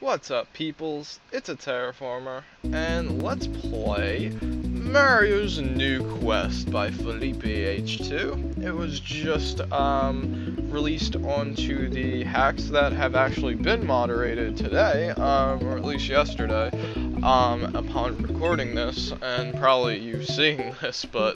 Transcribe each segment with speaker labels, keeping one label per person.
Speaker 1: What's up, peoples? It's a Terraformer, and let's play Mario's New Quest by Felipe H2. It was just released onto the hacks that have actually been moderated today, or at least yesterday, upon recording this, and probably you seeing this, but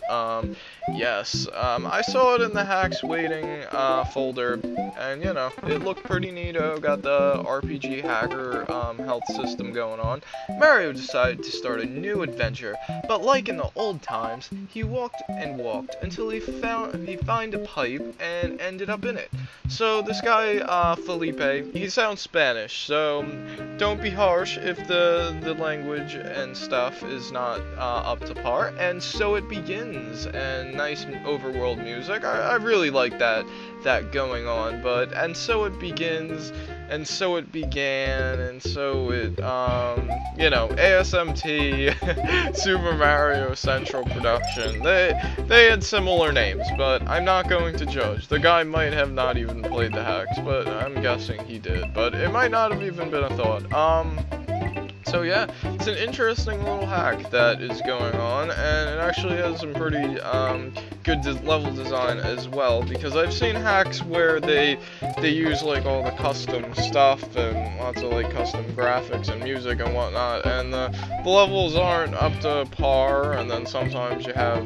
Speaker 1: yes, I saw it in the hacks waiting folder, and you know, it looked pretty neato. Got the RPG hacker health system going on. Mario decided to start a new adventure, but like in the old times, he walked and walked until he found a pipe and ended up in it. So this guy, Felipe, he sounds Spanish, so don't be harsh if the language and stuff is not up to par. And so it begins, and nice overworld music. I really like that going on, and so it begins, and so it began, and so it, you know, ASMT, Super Mario Central Production, they had similar names, but I'm not going to judge. The guy might have not even played the hacks, but I'm guessing he did, but it might not have even been a thought. So yeah, it's an interesting little hack that is going on, and it actually has some pretty good level design as well, because I've seen hacks where they use like all the custom stuff and lots of like custom graphics and music and whatnot, and the levels aren't up to par, and then sometimes you have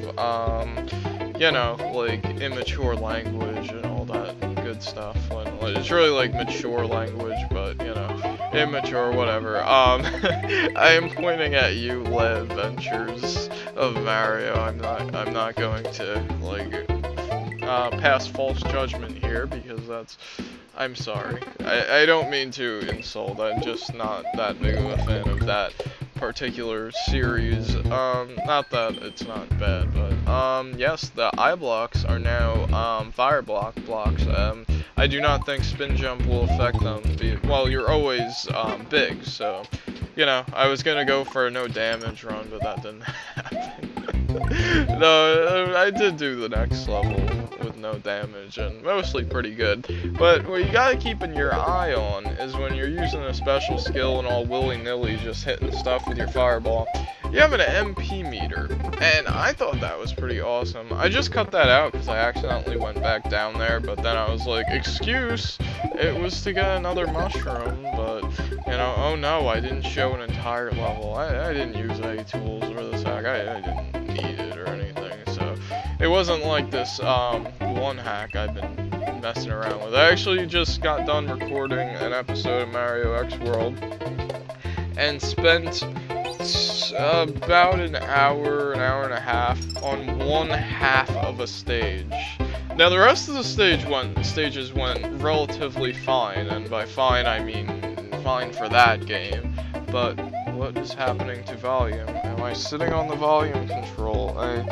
Speaker 1: you know, like immature language and all that good stuff. When it's really like mature language, but you know, immature, whatever. I am pointing at you, Live Ventures of Mario. I'm not going to like pass false judgment here, because that's. I'm sorry. I don't mean to insult. I'm just not that big of a fan of that particular series. Not that it's not bad, but yes, the eye blocks are now fire blocks. I do not think spin jump will affect them. Well, you're always big, so you know, I was gonna go for a no damage run, but that didn't happen. No, I did do the next level with no damage, and mostly pretty good. But what you gotta keep in your eye on is when you're using a special skill and all willy-nilly just hitting stuff with your fireball, you have an MP meter, and I thought that was pretty awesome. I just cut that out because I accidentally went back down there, but then I was like, excuse, it was to get another mushroom, but, you know, oh no, I didn't show an entire level. I didn't use any tools for this hack. I didn't need it or anything, so it wasn't like this one hack I've been messing around with. I actually just got done recording an episode of Mario X World and spent about an hour and a half on one half of a stage. Now the rest of the stages went relatively fine, and by fine I mean fine for that game. But what is happening to volume? Am I sitting on the volume control? I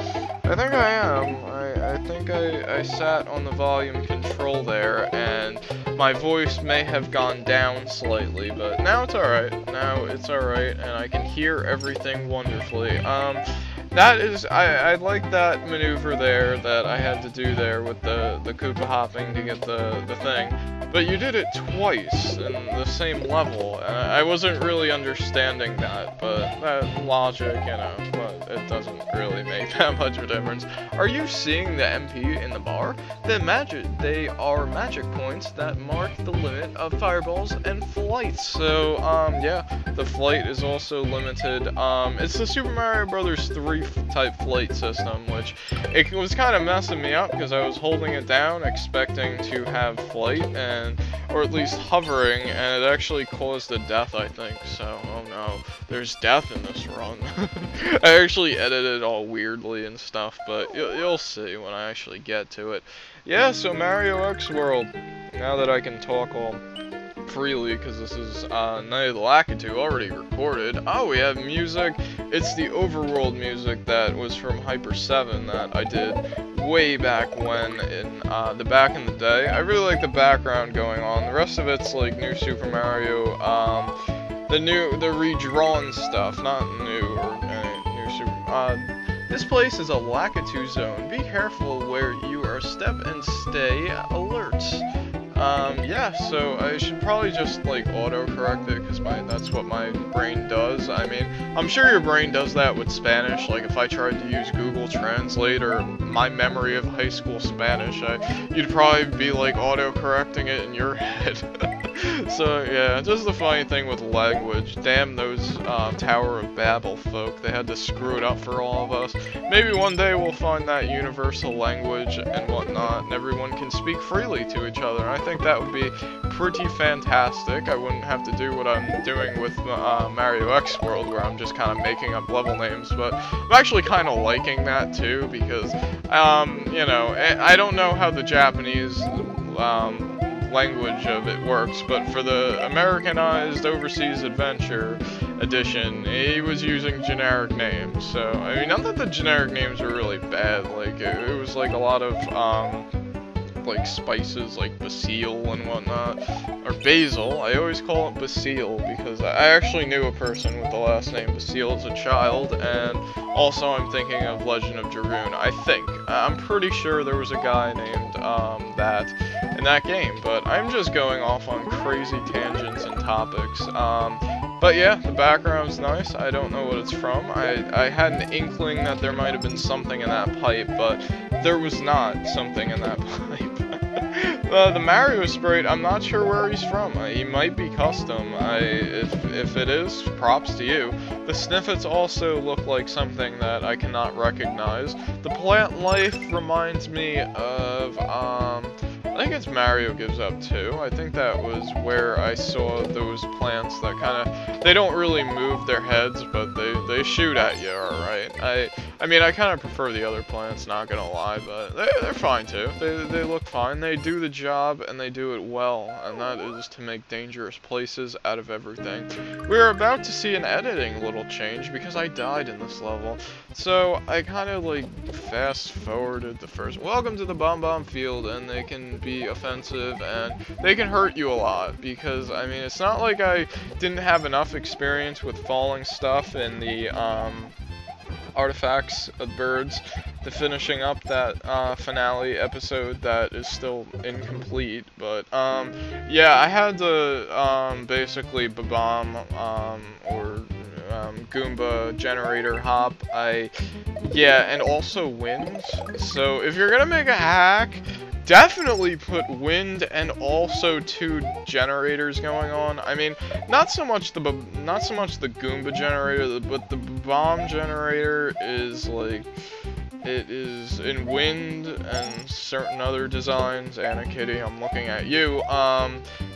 Speaker 1: think I am. I think I sat on the volume control there, and my voice may have gone down slightly, but now it's alright. Now it's alright, and I can hear everything wonderfully. That is, I like that maneuver there that I had to do there with the Koopa hopping to get the thing. But you did it twice in the same level, and I wasn't really understanding that, but that logic, you know, but it doesn't really make that much of a difference. Are you seeing the MP in the bar? They are magic points that mark the limit of fireballs and flights. So, yeah, the flight is also limited. It's the Super Mario Bros. 3 type flight system, which it was kind of messing me up because I was holding it down expecting to have flight, or at least hovering, and it actually caused a death, I think. So, oh no, there's death in this run. I actually edited it all weirdly and stuff, but you'll see when I actually get to it. Yeah, so Mario X World, now that I can talk all freely, because this is Night of the Lakitu already recorded. Oh, we have music. It's the overworld music that was from Hyper 7 that I did way back when, in back in the day. I really like the background going on. The rest of it's like New Super Mario, the redrawn stuff, not new or New Super. This place is a Lakitu zone. Be careful where you are. Step and stay alert. Yeah, so I should probably just, like, auto-correct it, because that's what my brain does. I mean, I'm sure your brain does that with Spanish. Like, if I tried to use Google Translate or my memory of high school Spanish, you'd probably be, like, auto-correcting it in your head. So, yeah, just the funny thing with language. Damn those, Tower of Babel folk. They had to screw it up for all of us. Maybe one day we'll find that universal language and whatnot, and everyone can speak freely to each other. I think that would be pretty fantastic. I wouldn't have to do what I'm doing with Mario X World, where I'm just kind of making up level names, but I'm actually kind of liking that too, because, you know, I don't know how the Japanese, language of it works, but for the Americanized Overseas Adventure edition, he was using generic names. So, I mean, not that the generic names were really bad, like, it was like a lot of, like, spices, like basil and whatnot, or basil. I always call it basil, because I actually knew a person with the last name Basil as a child, and also I'm thinking of Legend of Dragoon, I think. I'm pretty sure there was a guy named, that in that game, but I'm just going off on crazy tangents and topics. But yeah, the background's nice. I don't know what it's from. I had an inkling that there might have been something in that pipe, but there was not something in that pipe. The Mario sprite, I'm not sure where he's from. He might be custom. If it is, props to you. The snippets also look like something that I cannot recognize. The plant life reminds me of, I think it's Mario Gives Up 2. I think that was where I saw those plants that kind of, they don't really move their heads, but they shoot at you, alright. I mean, I kind of prefer the other plants, not gonna lie, but they're fine too. They look fine, they do the job, and they do it well, and that is to make dangerous places out of everything. We're about to see an editing little change, because I died in this level. So, I kind of, like, fast-forwarded the first. Welcome to the Bob-omb Battlefield, and they can be offensive, and they can hurt you a lot, because, I mean, it's not like I didn't have enough experience with falling stuff in the, artifacts of birds, to finishing up that finale episode that is still incomplete, but yeah, I had to basically Bob-omb or Goomba generator hop. Yeah, and also wind. So if you're gonna make a hack, definitely put wind and also 2 generators going on. I mean, not so much the Goomba generator, but the bomb generator is like, it is in wind and certain other designs. Anna Kitty, I'm looking at you.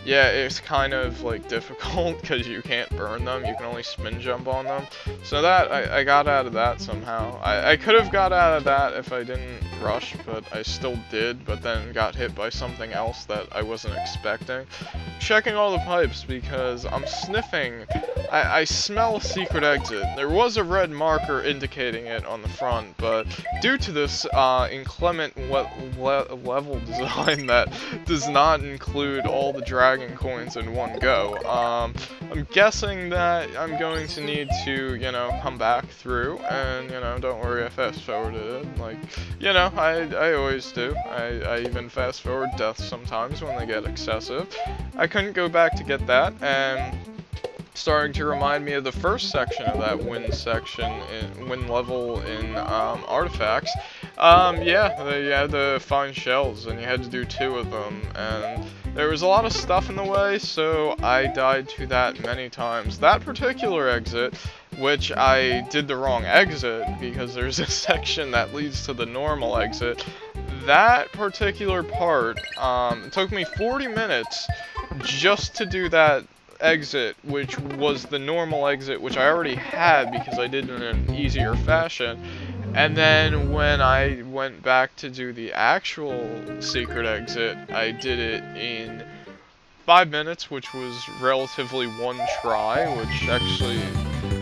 Speaker 1: Yeah, it's kind of like difficult because you can't burn them. You can only spin jump on them. So that I got out of that somehow. I could have got out of that if I didn't rush, but I still did. But then got hit by something else that I wasn't expecting. Checking all the pipes because I'm sniffing. I smell a secret exit. There was a red marker indicating it on the front, but due to this inclement level design that does not include all the dragon coins in one go, I'm guessing that I'm going to need to, you know, come back through, and, you know, don't worry, I fast forwarded it, like, you know, I always do. I even fast forward deaths sometimes when they get excessive. I couldn't go back to get that, and starting to remind me of the first section of that wind section, wind level in artifacts. Yeah, you had to find shells, and you had to do 2 of them, and there was a lot of stuff in the way, so I died to that many times. That particular exit, which I did the wrong exit, because there's a section that leads to the normal exit, that particular part, it took me 40 minutes just to do that exit, which was the normal exit, which I already had because I did it in an easier fashion. And then when I went back to do the actual secret exit, I did it in 5 minutes, which was relatively one try, which actually...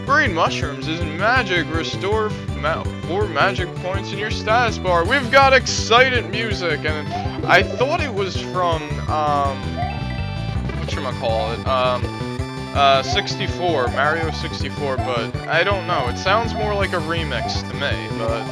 Speaker 1: Green mushrooms is magic. Restore 4 magic points in your status bar. We've got excited music, and I thought it was from, whatchamacallit, 64, Mario 64, but I don't know. It sounds more like a remix to me, but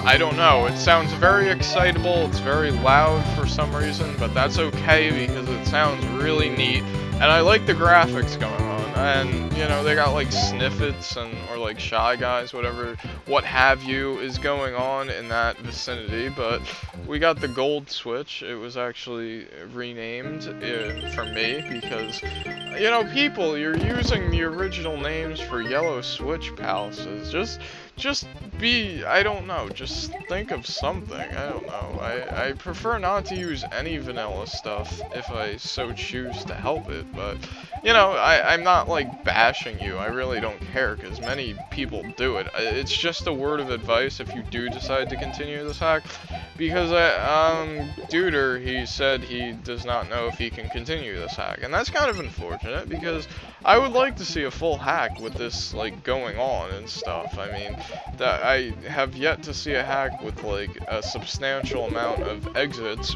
Speaker 1: I don't know, it sounds very excitable, it's very loud for some reason, but that's okay because it sounds really neat, and I like the graphics going on, and, you know, they got like snippets or like Shy Guys, whatever, what have you is going on in that vicinity, but we got the gold switch. It was actually renamed for me because, you know, people, you're using the original names for yellow switch palaces. Just be, I don't know, just think of something, I don't know. I prefer not to use any vanilla stuff if I so choose to help it, but, you know, I'm not, like, bashing you. I really don't care, because many people do it. It's just a word of advice if you do decide to continue this hack, because, Duder, he said he does not know if he can continue this hack, and that's kind of unfortunate, because I would like to see a full hack with this, like, going on and stuff. I mean, that I have yet to see a hack with, like, a substantial amount of exits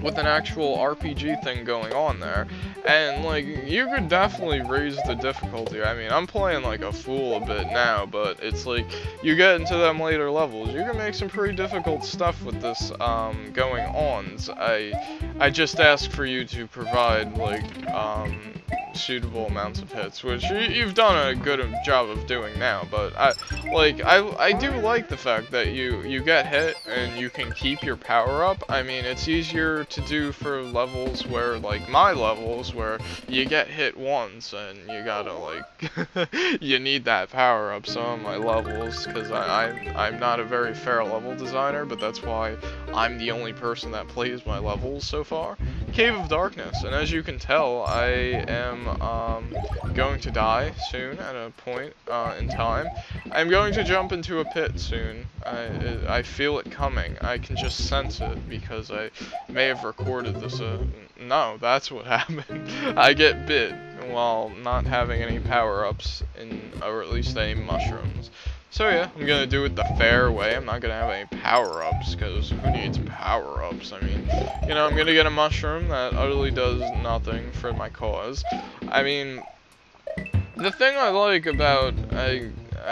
Speaker 1: with an actual RPG thing going on there, and, like, you could definitely raise the difficulty. I mean, I'm playing like a fool a bit now, but it's like, you get into them later levels, you can make some pretty difficult stuff with this, going ons. I just ask for you to provide, like, suitable amounts of hits, which you've done a good job of doing now, but I do like the fact that you get hit and you can keep your power up. I mean, it's easier to do for levels where, like my levels, where you get hit once and you gotta, like, you need that power up. Some of my levels, because I'm not a very fair level designer, but that's why I'm the only person that plays my levels so far. Cave of Darkness, and as you can tell, I am going to die soon at a point in time. I'm going to jump into a pit soon. I feel it coming. I can just sense it because I may have recorded this. No, that's what happened. I get bit while not having any power-ups, or at least any mushrooms. So yeah, I'm gonna do it the fair way. I'm not gonna have any power-ups, because who needs power-ups? I mean, you know, I'm gonna get a mushroom that utterly does nothing for my cause. I mean, the thing I like about, I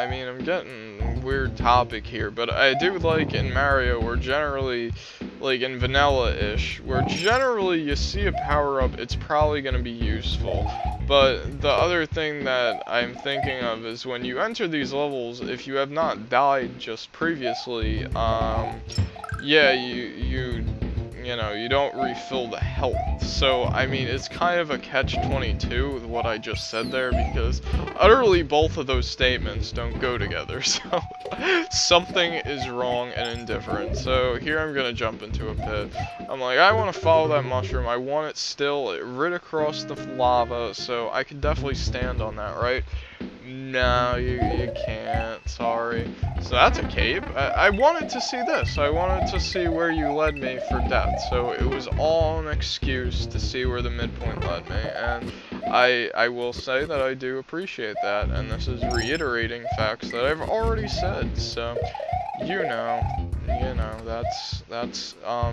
Speaker 1: mean, I'm getting a weird topic here, but I do like in Mario, where generally, like in vanilla-ish, where generally you see a power-up, it's probably gonna be useful. But the other thing that I'm thinking of is when you enter these levels, if you have not died just previously, yeah, you know, you don't refill the health. So, I mean, it's kind of a catch-22 with what I just said there, because utterly both of those statements don't go together, so something is wrong and indifferent. So here I'm gonna jump into a pit. I'm like, I want to follow that mushroom. I want it still right across the lava, so I can definitely stand on that, right? No, you can't, sorry. So that's a cave. I wanted to see this. I wanted to see where you led me for death. So it was all an excuse to see where the midpoint led me. And I will say that I do appreciate that. And this is reiterating facts that I've already said. So, you know, that's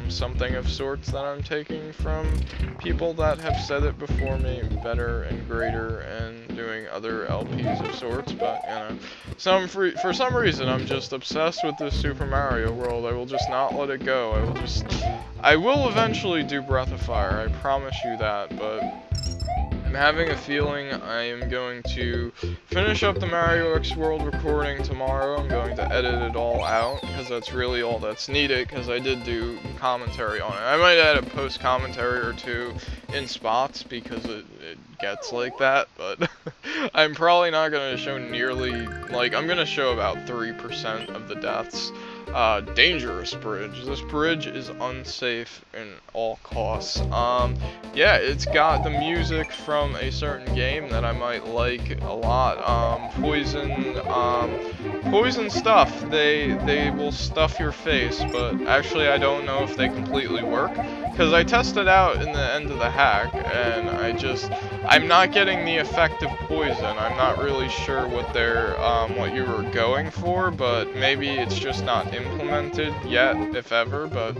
Speaker 1: something of sorts that I'm taking from people that have said it before me, better and greater, and doing other LPs of sorts. But, you know, for some reason I'm just obsessed with this Super Mario world. I will just not let it go. I will eventually do Breath of Fire, I promise you that, but I'm having a feeling I am going to finish up the Mario X World recording tomorrow. I'm going to edit it all out, because that's really all that's needed, because I did do commentary on it. I might add a post-commentary or two in spots, because it gets like that, but I'm probably not going to show nearly, like, I'm going to show about 3% of the deaths. Dangerous bridge. This bridge is unsafe in all costs. Yeah, it's got the music from a certain game that I might like a lot. Poison stuff. They will stuff your face, but actually I don't know if they completely work, because I tested out in the end of the hack, and I'm not getting the effect of poison. I'm not really sure what what you were going for, but maybe it's just not implemented yet, if ever. But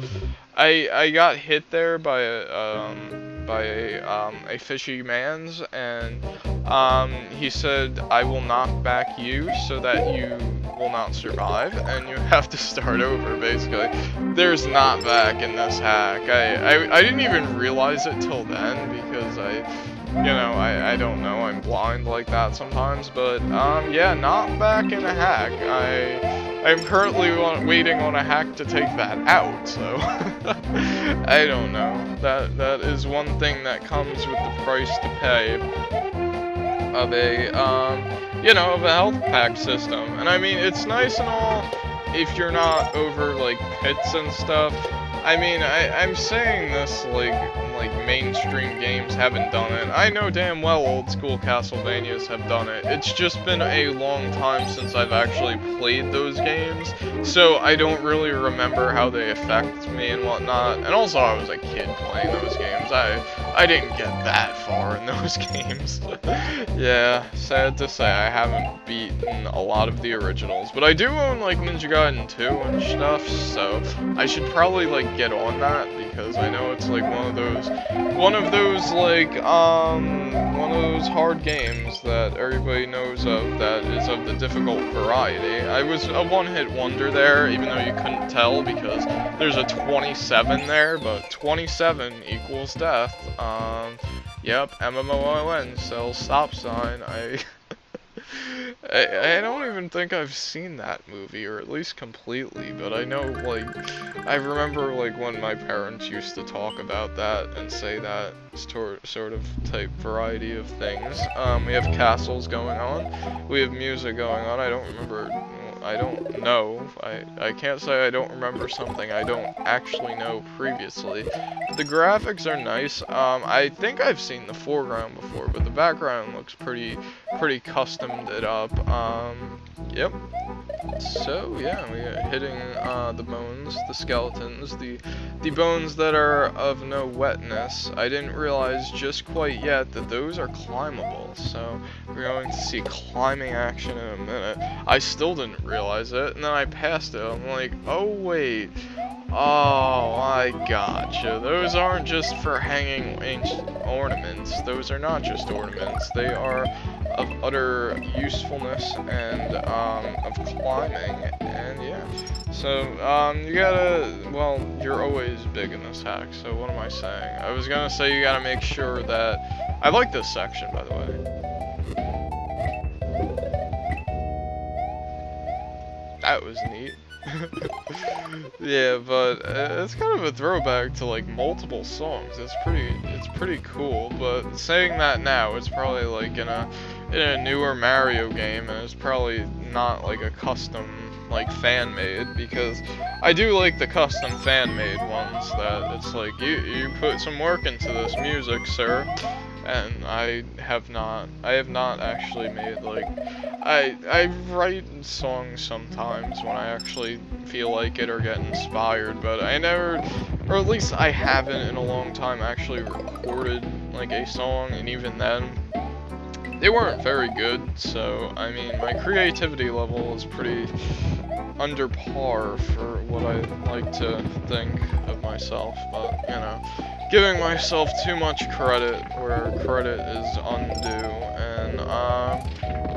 Speaker 1: I got hit there by a fishy man's, and he said, I will knock back you so that you will not survive, and you have to start over, basically. There's not back in this hack. I didn't even realize it till then, because I don't know, I'm blind like that sometimes, but, yeah, not back in a hack. I'm currently waiting on a hack to take that out, so, I don't know. That is one thing that comes with the price to pay of a, of a health pack system. And I mean, it's nice and all if you're not over, like, pits and stuff. I mean, I'm saying this, like mainstream games haven't done it. I know damn well old school Castlevanias have done it. It's just been a long time since I've actually played those games, so I don't really remember how they affect me and whatnot. And also, I was a kid playing those games. I didn't get that far in those games. Yeah, sad to say, I haven't beaten a lot of the originals, but I do own, like, Ninja Gaiden 2 and stuff, so I should probably, like, get on that, because I know it's, like, one of those hard games that everybody knows of that is of the difficult variety. I was a one-hit wonder there, even though you couldn't tell, because there's a 27 there, but 27 equals death. Yep, MMOON, sells stop sign. I don't even think I've seen that movie, or at least completely, but I know, like, I remember, like, when my parents used to talk about that and say that sort of type variety of things. We have castles going on, we have music going on. I don't know. I can't say I don't remember something I don't actually know previously. The graphics are nice. I think I've seen the foreground before, but the background looks pretty customed it up. Yep. So yeah, we are hitting the bones, the skeletons, the bones that are of no wetness. I didn't realize just quite yet that those are climbable, so we're going to see climbing action in a minute. I still didn't realize it, and then I passed it. I'm like, oh wait. Oh, I gotcha. Those aren't just for hanging ancient ornaments. Those are not just ornaments. They are of utter usefulness and of climbing, and yeah. So, you gotta, well, you're always big in this hack, so what am I saying? I was gonna say you gotta make sure that, I like this section, by the way. That was neat. Yeah, but it's kind of a throwback to, like, multiple songs. It's pretty cool, but saying that now, it's probably, like, in a newer Mario game, and it's probably not, like, a custom, like, fan-made, because I do like the custom fan-made ones that it's like, you put some work into this music, sir. And I have not actually made, like, I write songs sometimes when I actually feel like it or get inspired, but I never, or at least I haven't in a long time actually recorded, like, a song, and even then, they weren't very good, so, I mean, my creativity level is pretty under par for what I like to think of myself, but, you know, giving myself too much credit where credit is undue, and,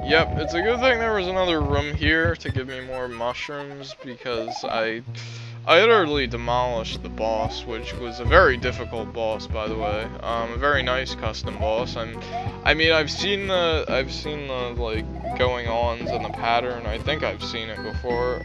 Speaker 1: yep, it's a good thing there was another room here to give me more mushrooms, because I utterly demolished the boss, which was a very difficult boss, by the way. A very nice custom boss. I mean, I've seen the like going-ons and the pattern. I think I've seen it before.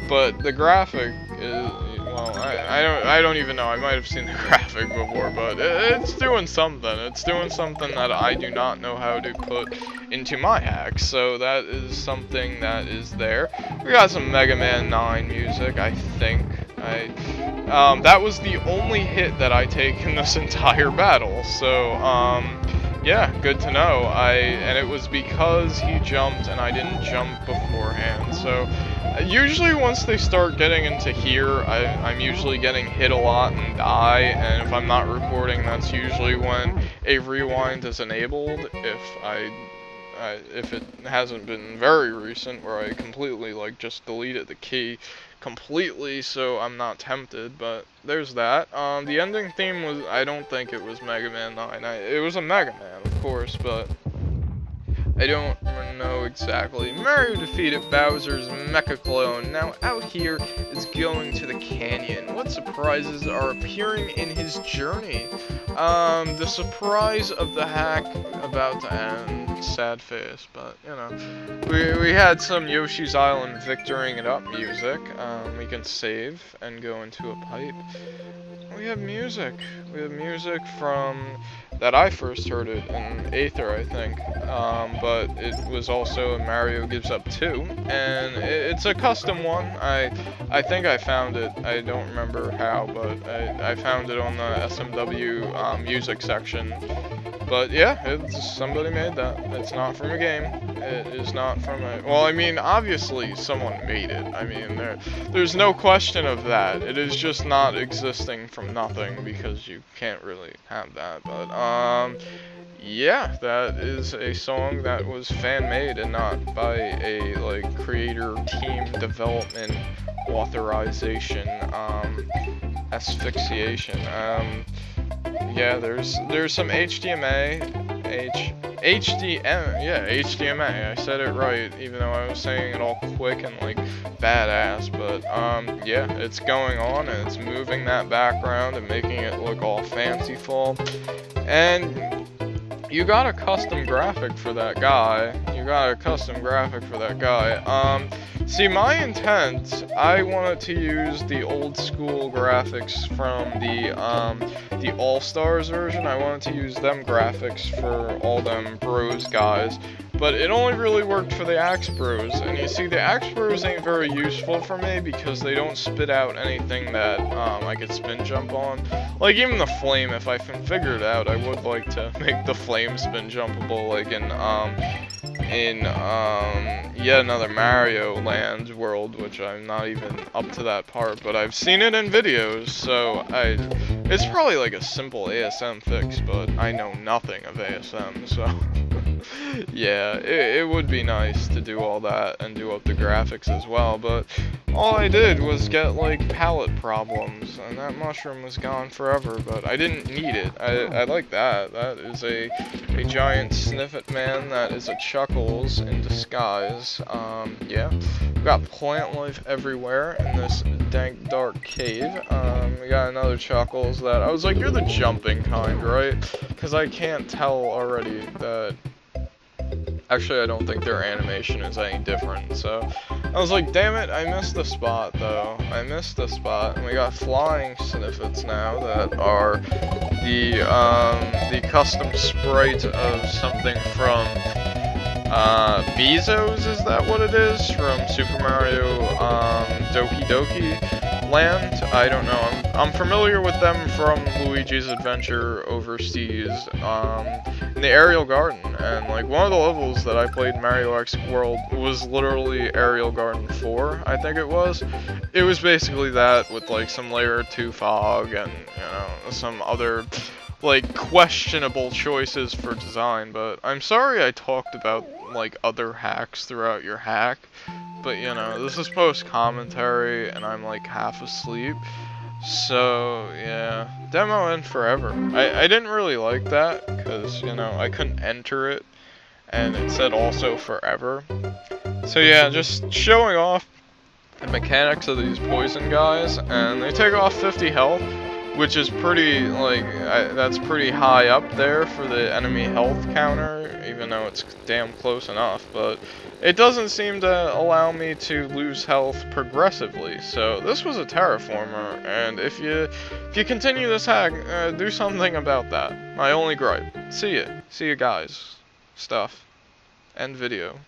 Speaker 1: But the graphic is, well, I don't even know. I might have seen the graphic before, but it's doing something. It's doing something that I do not know how to put into my hack. So that is something that is there. We got some Mega Man 9 music, I think. That was the only hit that I take in this entire battle. So, yeah, good to know. And it was because he jumped and I didn't jump beforehand. So, usually once they start getting into here, I'm usually getting hit a lot and die, and if I'm not recording, that's usually when a rewind is enabled, if it hasn't been very recent, where I completely, like, just deleted the key completely, so I'm not tempted, but there's that. The ending theme was, I don't think it was Mega Man 9, it was a Mega Man, of course, but I don't know exactly. Mario defeated Bowser's Mecha clone. Now out here is going to the canyon. What surprises are appearing in his journey? The surprise of the hack about to end. Sad face, but you know. We had some Yoshi's Island victoring it up music. We can save and go into a pipe. We have music. We have music from that I first heard it in Aether, I think. But it was also in Mario Gives Up 2, and it's a custom one. I think I found it. I don't remember how, but I found it on the SMW music section. But yeah, somebody made that. It's not from a game. It is not from a... Well, I mean, obviously someone made it. I mean, there's no question of that. It is just not existing from nothing, because you can't really have that. But, yeah, that is a song that was fan-made and not by a, like, creator team development authorization, asphyxiation. Yeah, there's some HDMA, HDMA, I said it right, even though I was saying it all quick and, like, badass, but, yeah, it's going on, and it's moving that background and making it look all fanciful, and you got a custom graphic for that guy. See, my intent, I wanted to use the old school graphics from the All-Stars version. I wanted to use them graphics for all them bros guys. But it only really worked for the Axe Bros, and you see, the Axe Bros ain't very useful for me because they don't spit out anything that I could spin jump on. Like, even the flame, if I can figure it out, I would like to make the flame spin jumpable, like in yet another Mario Land world, which I'm not even up to that part, but I've seen it in videos, so it's probably like a simple ASM fix, but I know nothing of ASM, so... Yeah, it would be nice to do all that and do up the graphics as well, but all I did was get, like, palette problems, and that mushroom was gone forever, but I didn't need it. I like that. That is a giant sniffet man. That is a Chuckles in disguise. Yeah. We got plant life everywhere in this dank, dark cave. We got another Chuckles that I was like, you're the jumping kind, right? Because I can't tell already that... Actually, I don't think their animation is any different, so I was like, damn it, I missed the spot, though. I missed the spot, and we got flying sniffets now that are the custom sprite of something from, Bezos, is that what it is? From Super Mario, Doki Doki Land? I don't know. I'm familiar with them from Luigi's Adventure Overseas, in the Aerial Garden, and like one of the levels that I played in Mario X World was literally Aerial Garden 4, I think it was. It was basically that with like some layer 2 fog and, you know, some other like questionable choices for design, but I'm sorry I talked about like other hacks throughout your hack, but you know, this is post commentary and I'm like half asleep. So, yeah, demo in forever. I didn't really like that, because, you know, I couldn't enter it, and it said also forever. So yeah, just showing off the mechanics of these poison guys, and they take off 50 health, which is pretty, like, that's pretty high up there for the enemy health counter, even though it's damn close enough, but it doesn't seem to allow me to lose health progressively, so this was a terraformer, and if you continue this hack, do something about that. My only gripe. See ya guys. Stuff. End video.